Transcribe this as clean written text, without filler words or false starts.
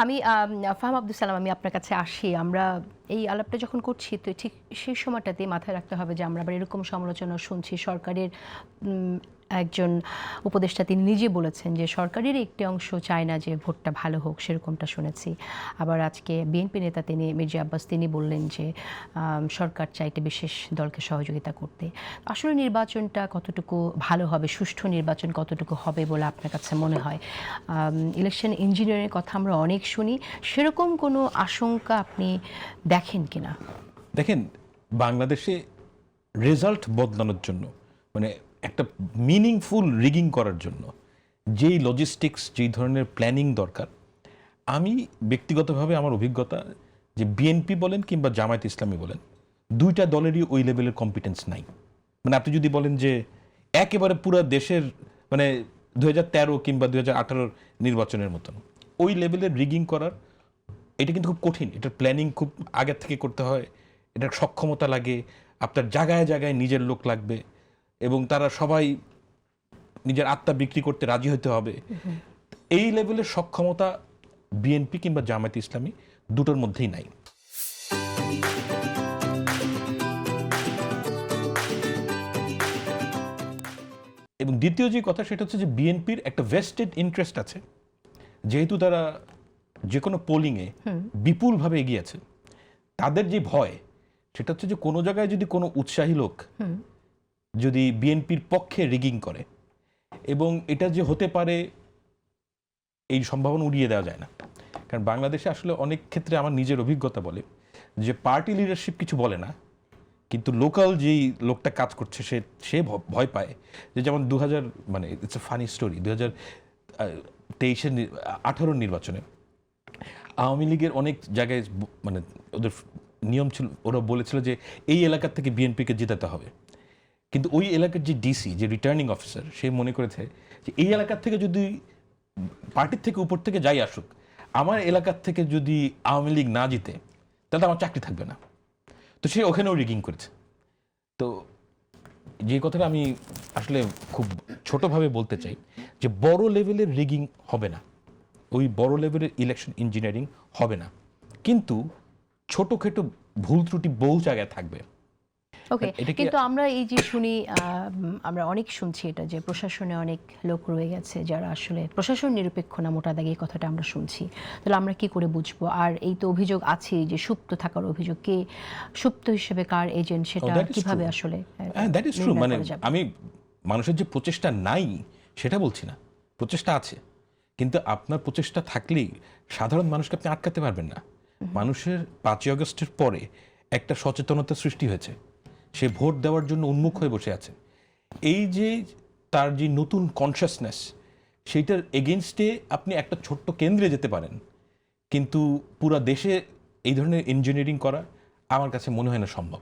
আমি ফাহাম আব্দুল সালাম, আমি আপনার কাছে আসি। আমরা এই আলাপটা যখন করছি তো ঠিক সেই সময়টাতেই মাথায় রাখতে হবে যে আমরা আবার এরকম সমালোচনা শুনছি সরকারের একজন উপদেষ্টা তিনি নিজে বলেছেন যে সরকারের একটি অংশ চায় না যে ভোটটা ভালো হোক, সেরকমটা শুনেছি। আবার আজকে বিএনপি নেতা তিনি মির্জা আব্বাস তিনি বললেন যে সরকার চাইতে বিশেষ দলকে সহযোগিতা করতে। আসলে নির্বাচনটা কতটুকু ভালো হবে, সুষ্ঠু নির্বাচন কতটুকু হবে বলে আপনার কাছে মনে হয়? ইলেকশন ইঞ্জিনিয়ারের কথা আমরা অনেক শুনি, সেরকম কোনো আশঙ্কা আপনি দেখেন কিনা? দেখেন, বাংলাদেশে রেজাল্ট বদলানোর জন্য মানে একটা মিনিংফুল রিগিং করার জন্য যেই লজিস্টিক্স, যেই ধরনের প্ল্যানিং দরকার, আমি ব্যক্তিগতভাবে আমার অভিজ্ঞতা যে বিএনপি বলেন কিংবা জামায়াত ইসলামী বলেন, দুইটা দলেরই ওই লেভেলের কম্পিটেন্স নাই। মানে আপনি যদি বলেন যে একেবারে পুরো দেশের মানে 2013 কিংবা 2018 নির্বাচনের মতন ওই লেভেলের রিগিং করার, এটা কিন্তু খুব কঠিন। এটার প্ল্যানিং খুব আগের থেকে করতে হয়, এটার সক্ষমতা লাগে, আপনার জায়গায় জায়গায় নিজের লোক লাগবে এবং তারা সবাই নিজের আত্মা বিক্রি করতে রাজি হতে হবে। এই লেভেলের সক্ষমতা বিএনপি কিংবা জামায়াত ইসলামী দুটোর মধ্যেই নাই। এবং দ্বিতীয় যে কথা সেটা হচ্ছে যে বিএনপির একটা ভেস্টেড ইন্টারেস্ট আছে, যেহেতু তারা যে কোনো পোলিংয়ে বিপুলভাবে এগিয়ে আছে। তাদের যে ভয় সেটা হচ্ছে যে কোনো জায়গায় যদি কোনো উৎসাহী লোক যদি বিএনপির পক্ষে রিগিং করে, এবং এটা যে হতে পারে এই সম্ভাবনা উড়িয়ে দেওয়া যায় না। কারণ বাংলাদেশে আসলে অনেক ক্ষেত্রে আমার নিজের অভিজ্ঞতা বলে যে পার্টি লিডারশিপ কিছু বলে না, কিন্তু লোকাল যেই লোকটা কাজ করছে সে ভয় পায়। যে যেমন 2000 মানে ইটস এ ফানি স্টোরি, 2018 নির্বাচনে আওয়ামী লীগের অনেক জায়গায় মানে ওদের নিয়ম ছিল, ওরা বলেছিল যে এই এলাকার থেকে বিএনপিকে জেতাতে হবে। কিন্তু ওই এলাকার যে ডিসি, যে রিটার্নিং অফিসার, সে মনে করেছে যে এই এলাকার থেকে যদি পার্টির থেকে উপর থেকে যাই আসুক, আমার এলাকার থেকে যদি আওয়ামী লীগ না জিতে তাহলে আমার চাকরি থাকবে না। তো সে ওখানেও রিগিং করেছে। তো যে কথাটা আমি আসলে খুব ছোটভাবে বলতে চাই যে বড় লেভেলের রিগিং হবে না, ওই বড় লেভেলের ইলেকশন ইঞ্জিনিয়ারিং হবে না, কিন্তু ছোটখাটো ভুল ত্রুটি বহু জায়গায় থাকবে। ওকে, কিন্তু আমরা এই যে শুনি, আমরা অনেক শুনছি এটা যে প্রশাসনে অনেক লোক রয়ে গেছে যারা আসলে প্রশাসন নিরপেক্ষ না, মোটা দাগে এই কথাটা আমরা শুনছি। তাহলে আমরা কি করে বুঝবো? আর এই তো অভিযোগ আছে যে সুপ্ত থাকার অভিযোগ, কে সুপ্ত হিসেবে কার এজেন্ট সেটা কিভাবে আসলে দ্যাট ইজ ট্রু। মানে আমি মানুষের যে প্রচেষ্টা নাই সেটা বলছি না, প্রচেষ্টা আছে, কিন্তু আপনার প্রচেষ্টা থাকলেই সাধারণ মানুষকে আপনি আটকাতে পারবেন না। মানুষের 5ই আগস্টের পরে একটা সচেতনতা সৃষ্টি হয়েছে, সে ভোট দেওয়ার জন্য উন্মুখ হয়ে বসে আছে। এই যে তার যে নতুন কনসিয়াসনেস, সেইটার এগেনস্টে আপনি একটা ছোট্ট কেন্দ্রে যেতে পারেন, কিন্তু পুরা দেশে এই ধরনের ইঞ্জিনিয়ারিং করা আমার কাছে মনে হয় না সম্ভব।